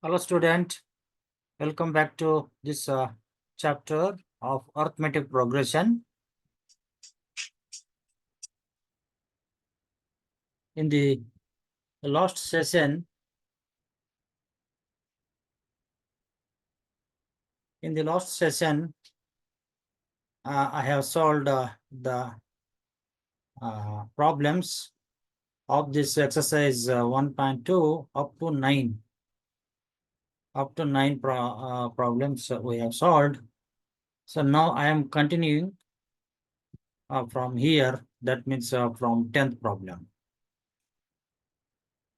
Hello student, welcome back to this chapter of arithmetic progression. In the last session, I have solved the problems of this exercise 1.2 up to 9. Up to 9 problems we have solved. So now I am continuing from here. That means from 10th problem.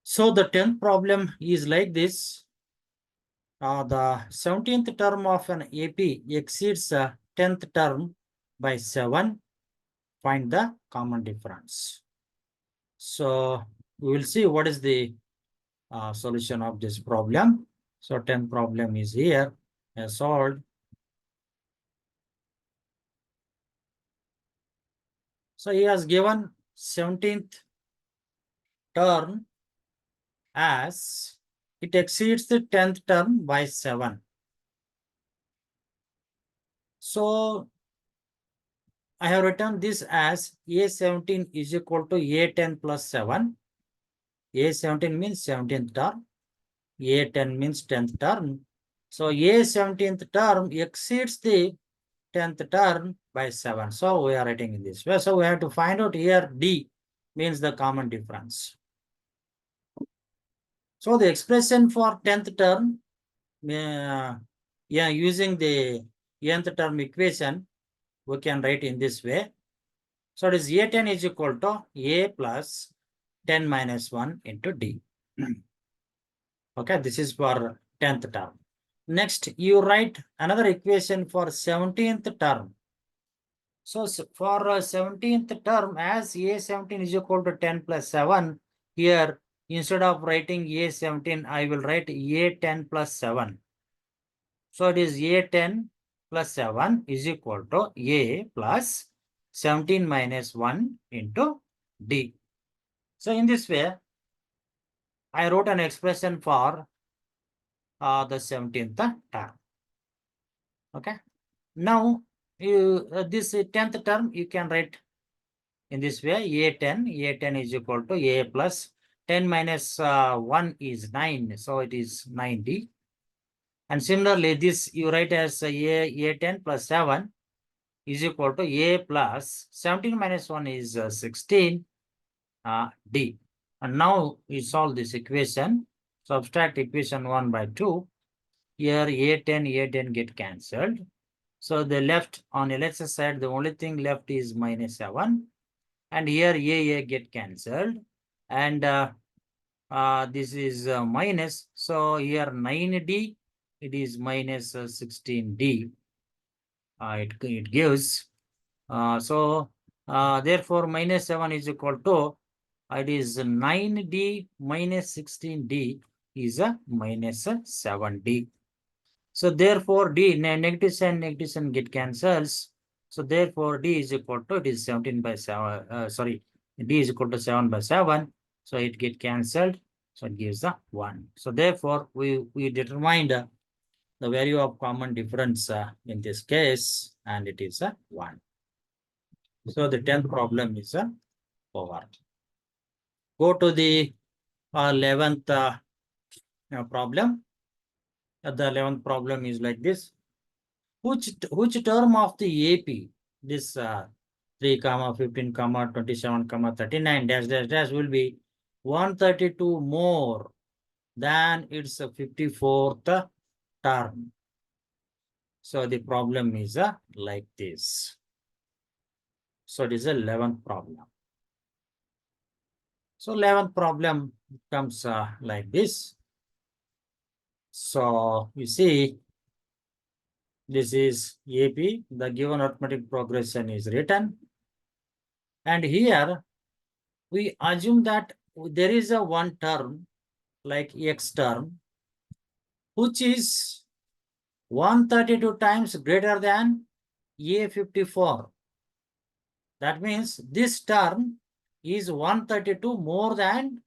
So the 10th problem is like this. The 17th term of an AP exceeds 10th term by 7. Find the common difference. So we will see what is the solution of this problem. So 10th problem is here, solved. So he has given 17th term as it exceeds the 10th term by 7. So I have written this as A17 is equal to A10 plus 7. A17 means 17th term. A10 means 10th term. So A17th term exceeds the 10th term by 7. So we are writing in this way. So we have to find out here D means the common difference. So the expression for 10th term, using the nth term equation, we can write in this way. So it is A10 is equal to A plus 10 minus 1 into D. Okay, this is for 10th term. Next, you write another equation for 17th term. So for 17th term, as A17 is equal to 10 plus 7, here instead of writing A17, I will write A10 plus 7. So it is A10 plus 7 is equal to A plus 17 minus 1 into D. So in this way, I wrote an expression for the 17th term. Okay. Now, this 10th term, you can write in this way, A10 is equal to A plus 10 minus 1 is 9. So it is 9D. And similarly, this you write as A10 plus 7 is equal to A plus 17 minus 1 is 16 D. And now we solve this equation. Subtract equation 1 by 2. Here A10 get cancelled. So the left on LHS side, the only thing left is minus 7. And here A get cancelled. And this is minus. So here 9D, it is minus 16D. It gives. Therefore, minus 7 is equal to, it is 9D minus 16D is a minus 7D. So therefore, D, negative sign get cancels. So therefore, D is equal to, it is 17 by 7, D is equal to 7 by 7. So it get cancelled. So it gives the 1. So therefore, we determined the value of common difference in this case, and it is 1. So the 10th problem is over. Go to the 11th problem. The 11th problem is like this. Which term of the AP, this 3, 15, 27, 39 dash dash dash will be 132 more than its 54th term? So the problem is like this. So it is the 11th problem. So 11th problem comes like this. So you see, this is AP. The given arithmetic progression is written. And here we assume that there is a one term like X term, which is 132 times greater than A54. That means this term is 132 more than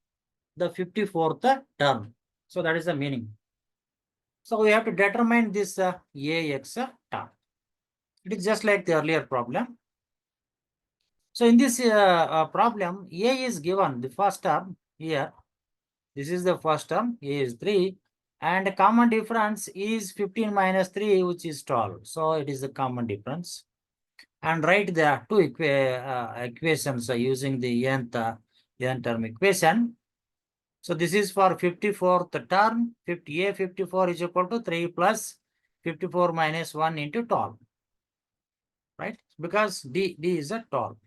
the 54th term. So that is the meaning. So we have to determine this AX term. It is just like the earlier problem. So in this problem, A is given, the first term here. This is the first term, A is 3. And common difference is 15 minus 3, which is 12. So it is the common difference. And write the two equations using the nth term equation. So this is for 54th term. 54 is equal to 3 plus 54 minus 1 into 12. Right? Because D is a 12.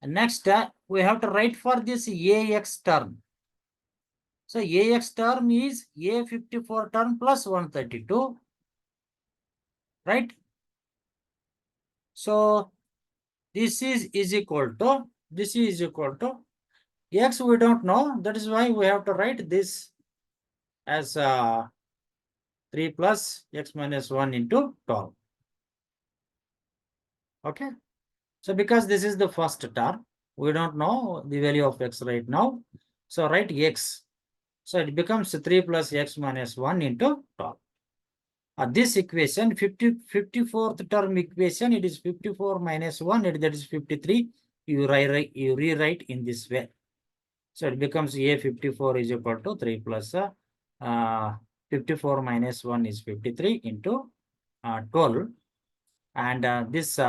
And next, we have to write for this AX term. So AX term is A54 term plus 132. Right? So this is equal to X we don't know. That is why we have to write this as 3 plus X minus 1 into 12. Okay. So because this is the first term, we don't know the value of X right now. So write X. So it becomes 3 plus X minus 1 into 12. This equation, 54th term equation, it is 54 minus 1, that is 53. You rewrite in this way. So it becomes A54 is equal to 3 plus 54 minus 1 is 53 into 12. And this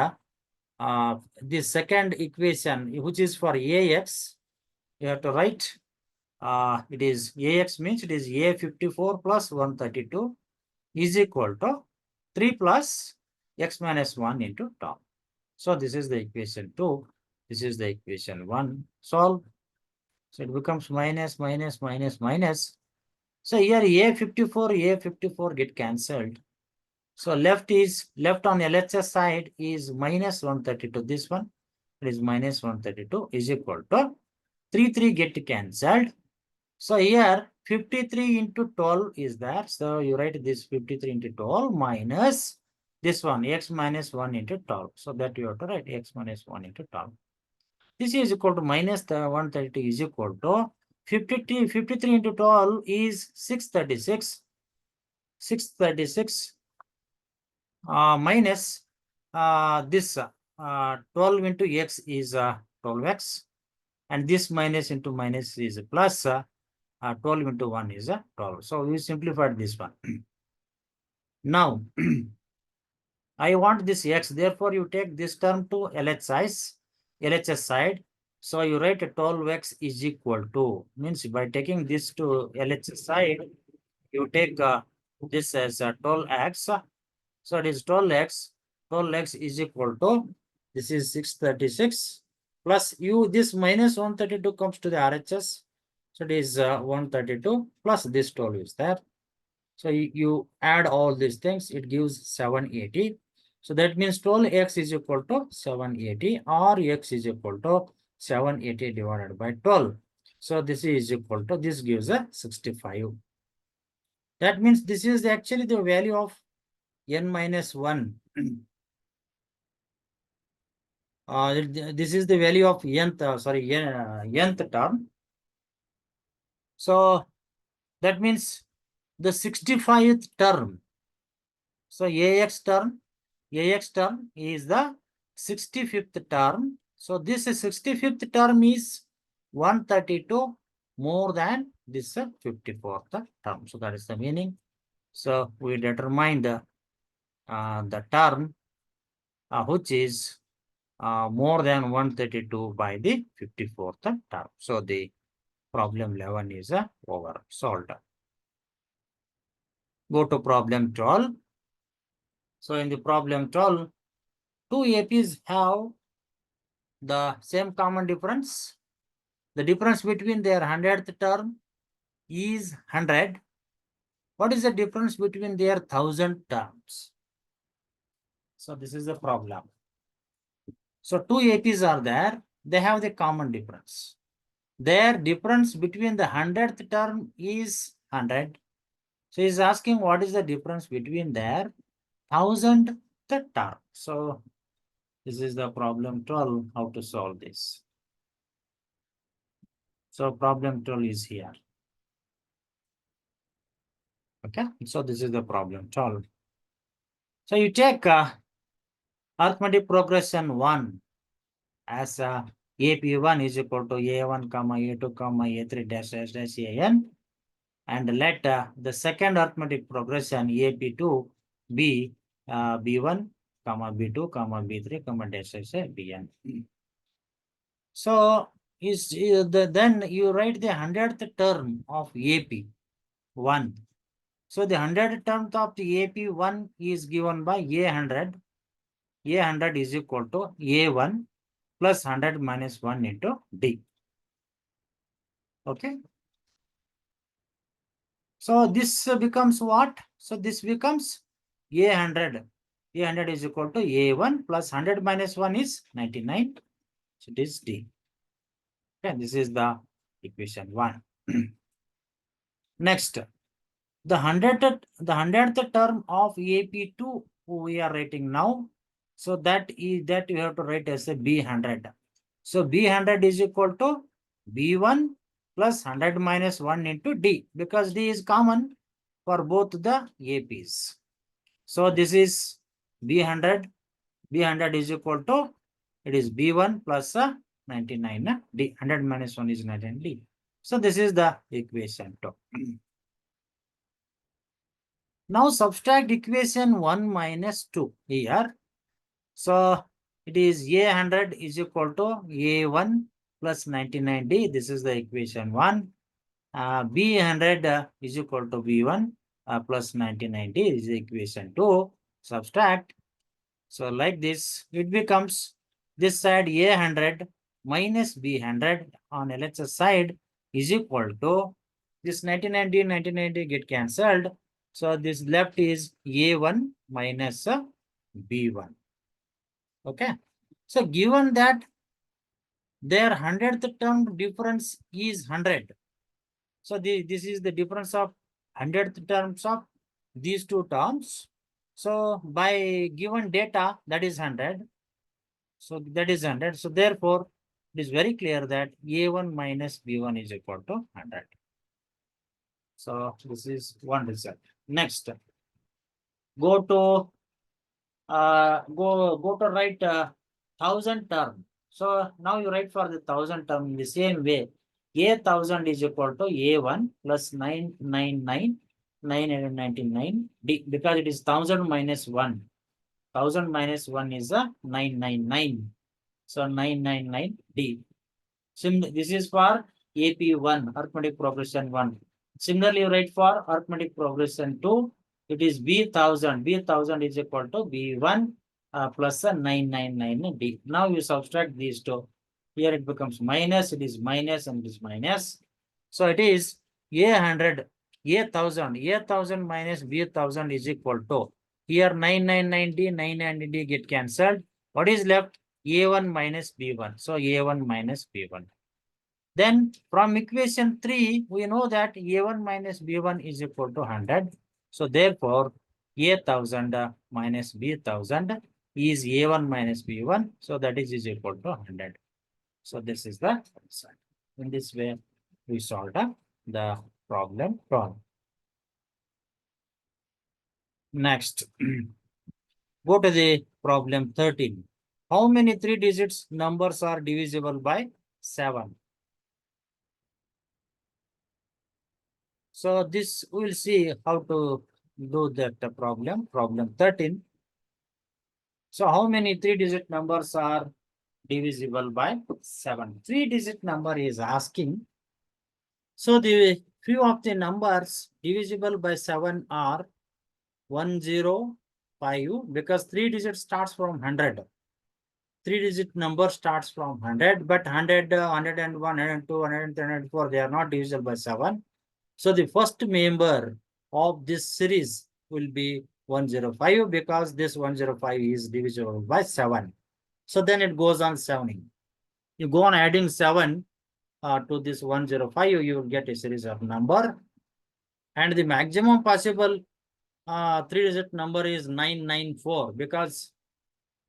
second equation, which is for AX, you have to write, it is AX means it is A54 plus 132 is equal to 3 plus X minus 1 into 12. So this is the equation 2. This is the equation 1. Solve. So it becomes minus, minus, minus, minus. So here A54 get cancelled. So left on LHS side is minus 132. This one is minus 132 is equal to 3 get cancelled. So here 53 into 12 is there. So you write this 53 into 12 minus this one X minus 1 into 12. So that you have to write X minus 1 into 12. This is equal to minus the 132 is equal to 53 into 12 is 636. 636 minus this 12 into X is 12X. And this minus into minus is plus 12 into 1 is 12. So we simplified this one. Now, I want this X. Therefore, you take this term to LHS side. So you write 12X is equal to, means by taking this to LHS side, you take this as 12X. So it is 12X. 12X is equal to, this is 636 plus this minus 132 comes to the RHS. So it is 132 plus this 12 is there. So you add all these things, it gives 780. So that means 12X is equal to 780 or X is equal to 780 divided by 12. So this is equal to, this gives a 65. That means this is actually the value of n minus 1. This is the value of nth term. So that means the 65th term. So AX term is the 65th term. So this 65th term is 132 more than this 54th term. So that is the meaning. So we determine the term which is more than 132 by the 54th term. So the problem 11 is over, solved. Go to problem 12. So in the problem 12, two APs have the same common difference. The difference between their 100th term is 100. What is the difference between their 1000 terms? So this is the problem. So two APs are there. They have the common difference. Their difference between the 100th term is 100. So he's asking what is the difference between their 1000th term. So this is the problem 12, how to solve this. So problem 12 is here. Okay, so this is the problem solved. So you take arithmetic progression 1 as AP1 is equal to A1, comma A2, comma A3 dash dash dash AN, and let the second arithmetic progression AP2 be B1, comma B2, comma B3, comma dash dash BN. So then you write the 100th term of AP1. So the 100th term of the AP1 is given by A100. A100 is equal to A1 plus 100 minus 1 into D. Okay. So this becomes what? So this becomes A100. A100 is equal to A1 plus 100 minus 1 is 99. So it is D. Okay, this is the equation 1. Next, the 100th term of AP2 we are writing now. So that you have to write as a B100. So B100 is equal to B1 plus 100 minus 1 into D, because D is common for both the APs. So this is B100. B100 is equal to, it is B1 plus 99 D. 100 minus 1 is 99 D. So this is the equation 2. Now subtract equation 1 minus 2 here. So it is A100 is equal to A1 plus 99D. This is the equation 1. B100 is equal to B1 plus 99D is equation 2. Subtract. So like this, it becomes this side A100 minus B100 on LHS side is equal to this 99D get cancelled. So this left is A1 minus B1. Okay. So given that their 100th term difference is 100. So this is the difference of 100th terms of these two terms. So by given data, that is 100. So that is 100. So therefore, it is very clear that A1 minus B1 is equal to 100. So this is one result. Next, go to write 1000 term. So now you write for the 1000 term in the same way. A1000 is equal to A1 plus 999 D, because it is 1000 minus 1. 1000 minus 1 is a 999. So 999 D. This is for AP1, arithmetic progression 1. Similarly, you write for arithmetic progression 2. It is B1000. B1000 is equal to B1 plus a 999 D. Now you subtract these two. Here it becomes minus, it is minus, and it is minus. So it is A100, A1000 minus B1000 is equal to, here 999D get cancelled. What is left? A1 minus B1. So A1 minus B1. Then from equation 3, we know that A1 minus B1 is equal to 100. So therefore, A1000 minus B1000 is A1 minus B1. So that is equal to 100. So this is the answer. In this way, we solved the problem. Next, go to the problem 13. How many 3 digits numbers are divisible by 7? So this we will see how to do that problem. Problem 13. So how many 3-digit numbers are divisible by 7? 3-digit number is asking. So the few of the numbers divisible by 7 are 105, because 3 digits starts from 100. 3-digit number starts from 100, but 100, 101, 102, 103, 104, they are not divisible by 7. So the first member of this series will be 105, because this 105 is divisible by 7. So then it goes on 7. You go on adding 7 to this 105, you will get a series of number. And the maximum possible 3-digit number is 994, because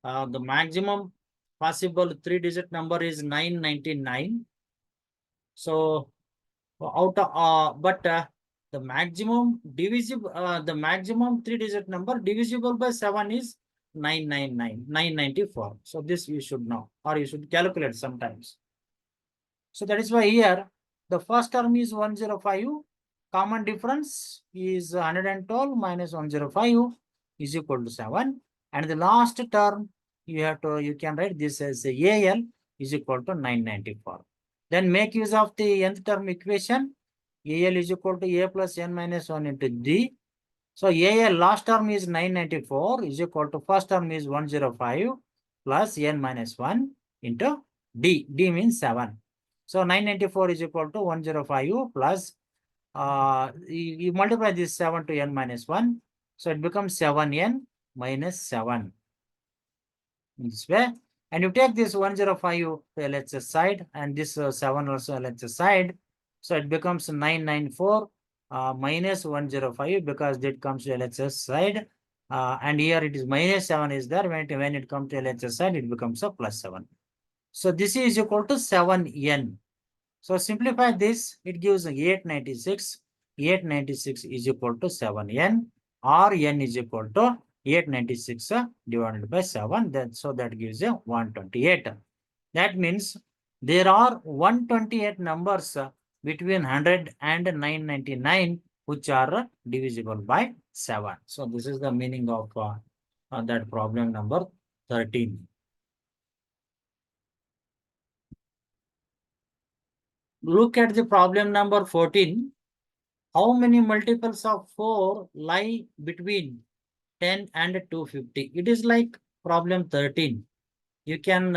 the maximum possible 3-digit number is 999. So out of the maximum divisible, the maximum 3-digit number divisible by 7 is 994. So this you should know, or you should calculate sometimes. So that is why here the first term is 105. Common difference is 112 minus 105 is equal to 7. And the last term you can write this as AL is equal to 994. Then make use of the nth term equation. AL is equal to A plus N minus 1 into D. So AL last term is 994 is equal to first term is 105 plus N minus 1 into D. D means 7. So 994 is equal to 105 plus you multiply this 7 to N minus 1. So it becomes 7N minus 7 in this way. And you take this 105 to LHS side and this 7 also LHS side. So it becomes 994 minus 105 because that comes to LHS side. And here it is minus 7 is there. When it comes to LHS side, it becomes a plus 7. So this is equal to 7N. So simplify this, it gives 896. 896 is equal to 7N, or N is equal to 896 divided by 7. So that gives you 128. That means there are 128 numbers between 100 and 999 which are divisible by 7. So this is the meaning of that problem number 13. Look at the problem number 14. How many multiples of 4 lie between 10 and 250? It is like problem 13. You can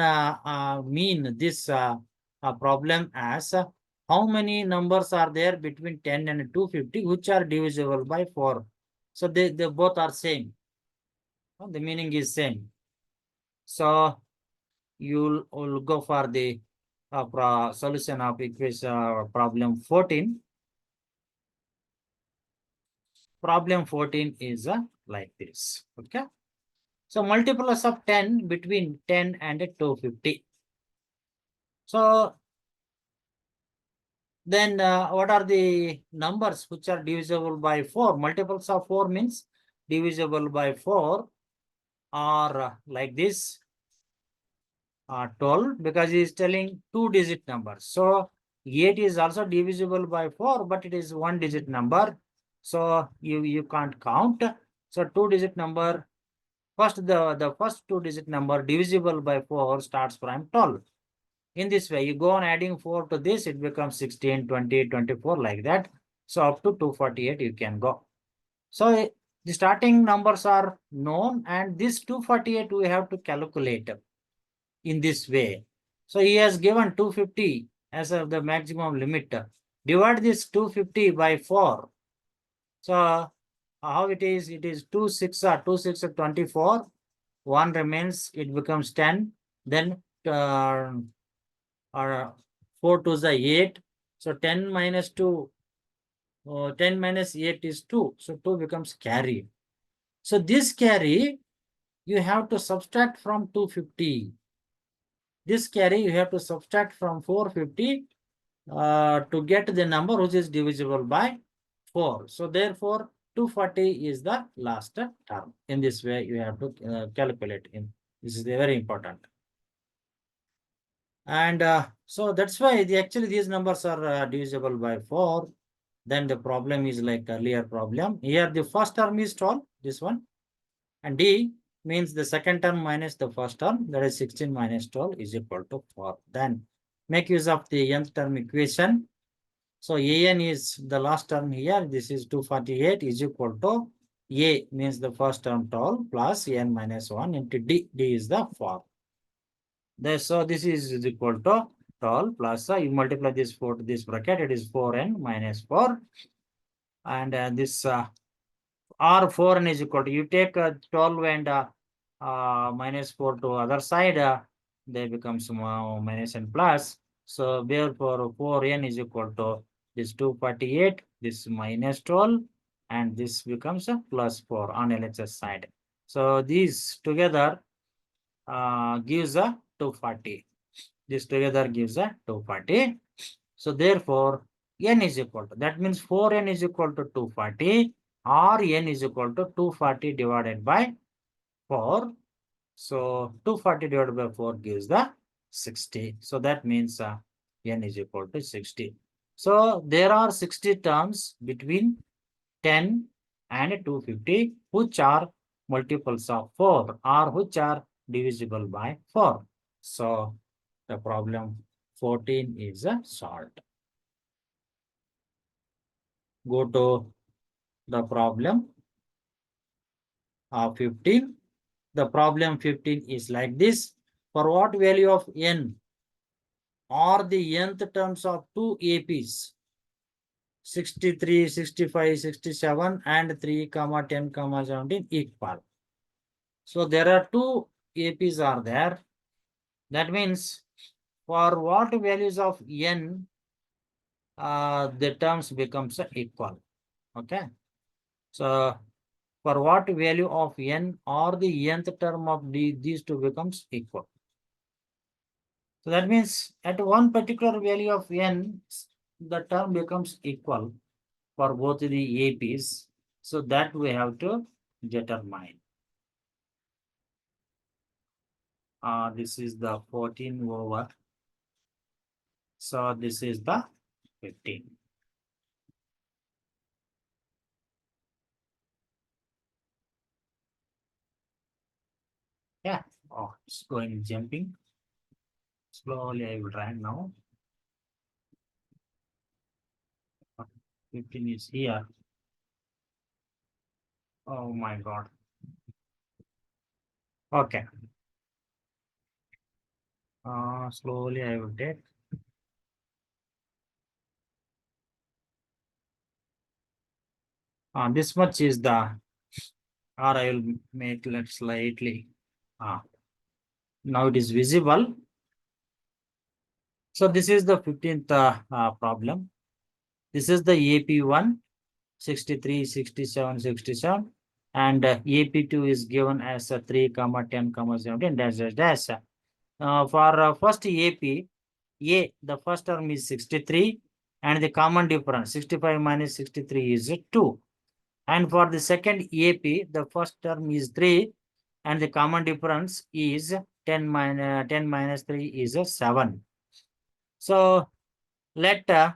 mean this problem as how many numbers are there between 10 and 250 which are divisible by 4. So they both are same. The meaning is same. So you will go for the solution of equation problem 14. Problem 14 is like this. Okay. So multiples of 10 between 10 and 250. So then what are the numbers which are divisible by 4? Multiples of 4 means divisible by 4 are like this 12 because he is telling 2-digit numbers. So 8 is also divisible by 4, but it is 1-digit number. So you can't count. So 2-digit number. First, the first 2-digit number divisible by 4 starts from 12. In this way, you go on adding 4 to this, it becomes 16, 20, 24 like that. So up to 248 you can go. So the starting numbers are known and this 248 we have to calculate in this way. So he has given 250 as the maximum limit. Divide this 250 by 4. So how it is? It is 2 6 24. 1 remains, it becomes 10. Then 4 to the 8. So 10 minus 2, 10 minus 8 is 2. So 2 becomes carry. So this carry you have to subtract from 250. This carry you have to subtract from 450 to get the number which is divisible by 4. So therefore 240 is the last term. In this way you have to calculate. This is very important. And so that's why actually these numbers are divisible by 4. Then the problem is like earlier problem. Here the first term is 12, this one. And D means the second term minus the first term, that is 16 minus 12 is equal to 4. Then make use of the nth term equation. So AN is the last term here. This is 248 is equal to A means the first term 12 plus N minus 1 into D. D is the 4. So this is equal to 12 plus you multiply this 4 to this bracket, it is 4N minus 4. And this R4N is equal to, you take 12 and minus 4 to other side, they becomes minus and plus. So therefore 4N is equal to this 248, this minus 12, and this becomes a plus 4 on LHS side. So these together gives a 240. This together gives a 240. So therefore n is equal to, that means 4n is equal to 240, or n is equal to 240 divided by 4. So 240 divided by 4 gives the 60. So that means n is equal to 60. So there are 60 terms between 10 and 250 which are multiples of 4 or which are divisible by 4. So the problem 14 is solved. Go to the problem of 15. The problem 15 is like this. For what value of n are the nth terms of two APs 63, 65, 67 and 3, 10, 17 equal? So there are two APs are there. That means for what values of n the terms becomes equal. Okay. So for what value of n or the nth term of these two becomes equal. So that means at one particular value of n, the term becomes equal for both the APs. So that we have to determine. This is the 14 over. So this is the 15. Yeah. Oh, it's going jumping. Slowly I will try now. 15 is here. Oh my God. Okay. Slowly I will take. This much is the, or I will make it slightly. Now it is visible. So this is the 15th problem. This is the AP1, 63, 67, 67. And AP2 is given as 3, 10, 17, dash, dash, dash. For first AP, the first term is 63. And the common difference, 65 minus 63 is 2. And for the second AP, the first term is 3. And the common difference is 10 minus 3 is 7. So let the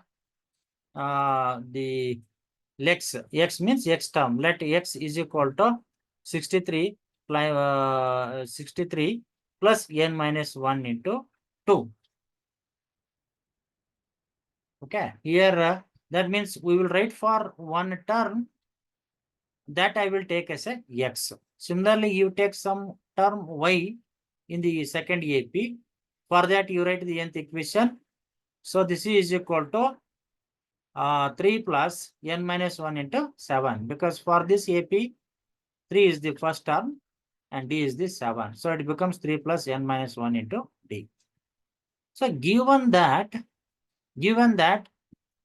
x means x term. Let x is equal to 63 plus n minus 1 into 2. Okay, here that means we will write for one term that I will take as a x. Similarly, you take some term y in the second AP. For that, you write the nth equation. So this is equal to 3 plus n minus 1 into 7. Because for this AP, 3 is the first term and d is the 7. So it becomes 3 plus n minus 1 into d. So given that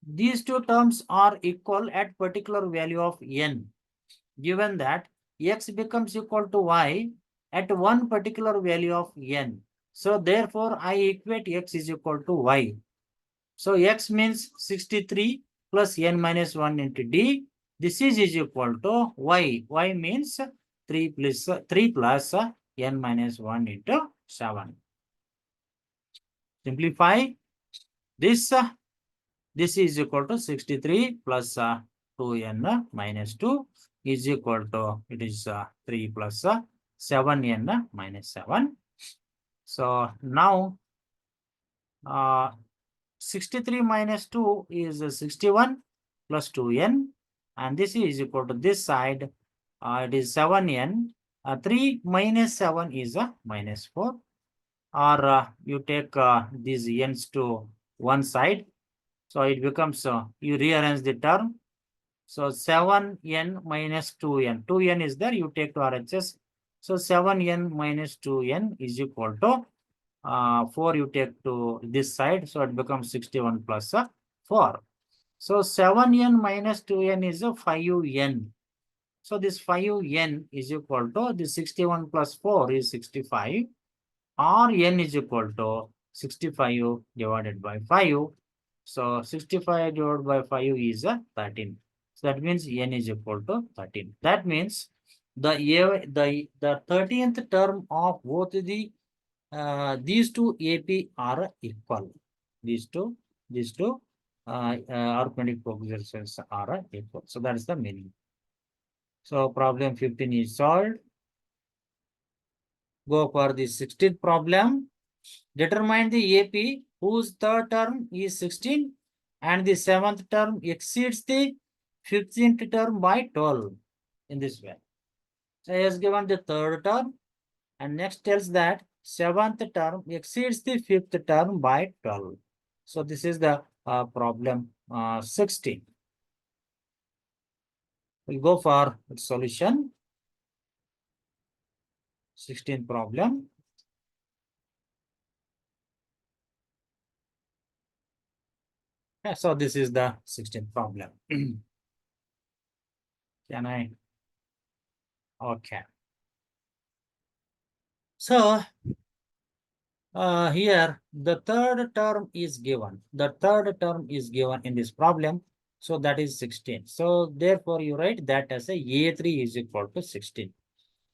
these two terms are equal at particular value of n, given that x becomes equal to y at one particular value of n. So therefore, I equate x is equal to y. So x means 63 plus n minus 1 into d. This is equal to y. Y means 3 plus n minus 1 into 7. Simplify this. This is equal to 63 plus 2n minus 2 is equal to, it is 3 plus 7n minus 7. So now 63 minus 2 is 61 plus 2n, and this is equal to this side, it is 7n. 3 minus 7 is minus 4, or you take these n's to one side. So it becomes, you rearrange the term. So 7n minus 2n. 2n is there, you take to RHS. So 7n minus 2n is equal to 4 you take to this side. So it becomes 61 plus 4. So 7n minus 2n is 5n. So this 5n is equal to the 61 plus 4 is 65. Or n is equal to 65 divided by 5. So 65 divided by 5 is 13. So that means n is equal to 13. That means the 13th term of both these two AP are equal. These two arithmetic coefficients are equal. So that is the meaning. So problem 15 is solved. Go for the 16th problem. Determine the AP whose third term is 16 and the 7th term exceeds the 15th term by 12 in this way. So he has given the third term and next tells that 7th term exceeds the 5th term by 12. So this is the problem 16. We'll go for solution. 16th problem. Yeah, so this is the 16th problem. Can I? Okay. So here the third term is given. The third term is given in this problem. So that is 16. So therefore you write that as a A3 is equal to 16.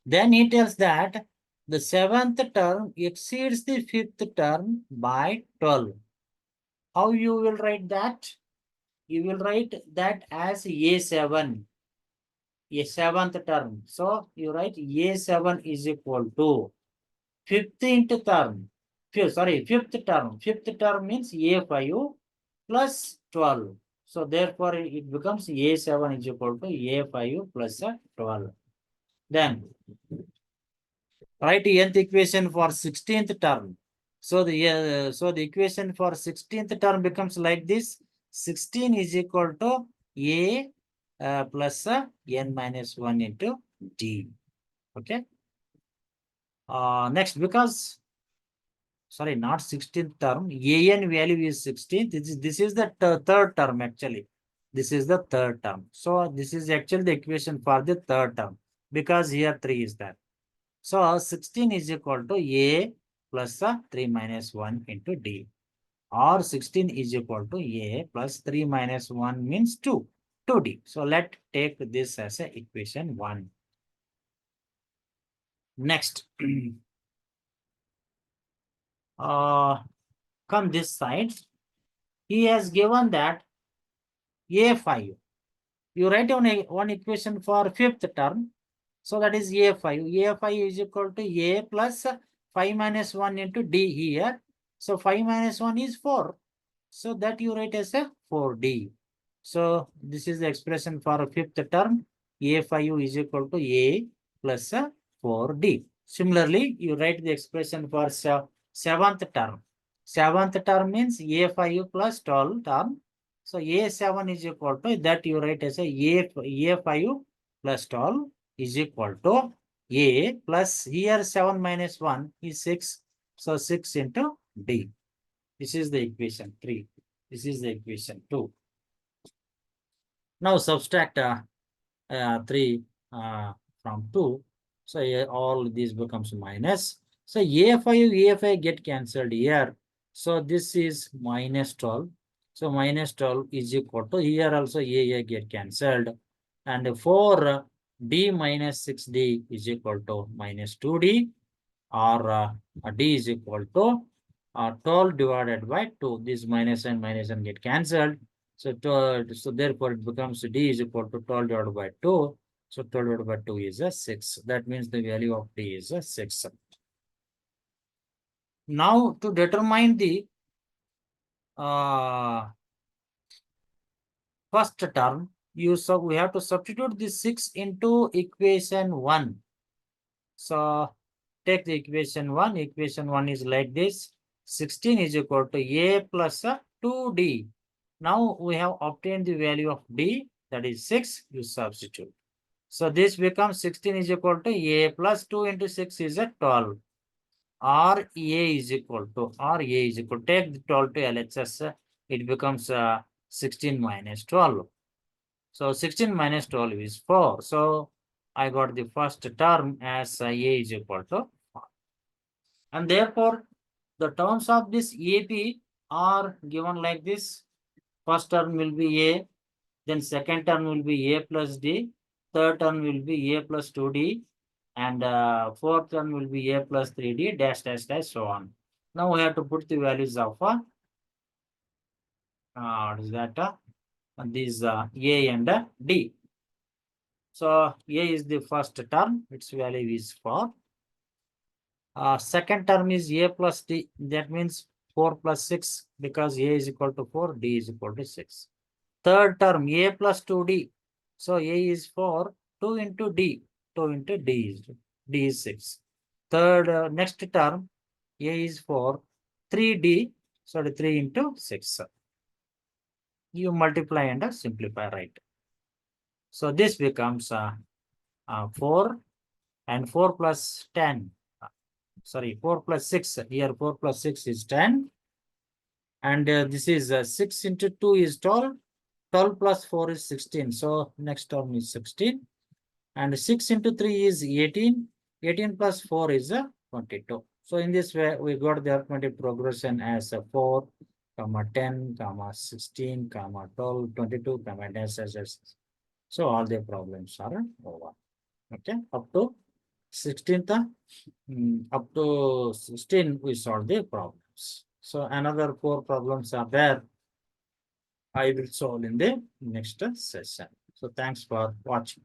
Then he tells that the 7th term exceeds the 5th term by 12. How you will write that? You will write that as A7. A 7th term. So you write A7 is equal to 15th term. Fifth term. Fifth term means A5 plus 12. So therefore it becomes A7 is equal to A5 plus 12. Then write nth equation for 16th term. So the equation for 16th term becomes like this. 16 is equal to A plus n minus 1 into D. Okay. Next, because sorry, not 16th term. AN value is 16. This is the third term actually. This is the third term. So this is actually the equation for the third term because here 3 is there. So 16 is equal to A plus 3 minus 1 into D. Or 16 is equal to A plus 3 minus 1 means 2. 2D. So let take this as a equation 1. Next. Come this side. He has given that A5. You write down one equation for fifth term. So that is A5. A5 is equal to A plus 5 minus 1 into D here. So 5 minus 1 is 4. So that you write as a 4D. So this is the expression for fifth term. A5 is equal to A plus 4D. Similarly, you write the expression for seventh term. Seventh term means A5 plus 12 term. So A7 is equal to that you write as a A5 plus 12 is equal to A plus here 7 minus 1 is 6. So 6 into D. This is the equation 3. This is the equation 2. Now subtract 3 from 2. So all these becomes minus. So A5 get cancelled here. So this is minus 12. So minus 12 is equal to here also A get cancelled. And 4 D minus 6D is equal to minus 2D or D is equal to 12 divided by 2. This minus and get cancelled. So, so therefore it becomes D is equal to 12 divided by 2. So 12 divided by 2 is a 6. That means the value of D is a 6. Now to determine the first term, we have to substitute this 6 into equation 1. So take the equation 1. Equation 1 is like this. 16 is equal to A plus 2D. Now we have obtained the value of D, that is 6. You substitute. So this becomes 16 is equal to A plus 2 into 6 is a 12. Or A is equal to, take the 12 to LHS. It becomes 16 minus 12. So 16 minus 12 is 4. So I got the first term as A is equal to 4. And therefore, the terms of this AP are given like this. First term will be A, then second term will be A plus D, third term will be A plus 2D, and fourth term will be A plus 3D, dash, dash, dash, so on. Now we have to put the values of what is that? These A and D. So A is the first term, its value is 4. Second term is A plus D, that means 4 plus 6, because A is equal to 4, D is equal to 6. Third term, A plus 2D. So A is 4, 2 into D. 2 into D is 6. Third, next term, A is 4, 3D. So 3 into 6. You multiply and simplify, right? So this becomes 4 and 4 plus 10. Sorry, 4 plus 6. Here 4 plus 6 is 10. And this is 6 into 2 is 12. 12 plus 4 is 16. So next term is 16. And 6 into 3 is 18. 18 plus 4 is 22. So in this way, we got the arithmetic progression as 4, 10, 16, 12, 22, dash, dash, dash. So all the problems are over. Okay, up to 16th, up to 16, we solve the problems. So another 4 problems are there. I will solve in the next session. So thanks for watching.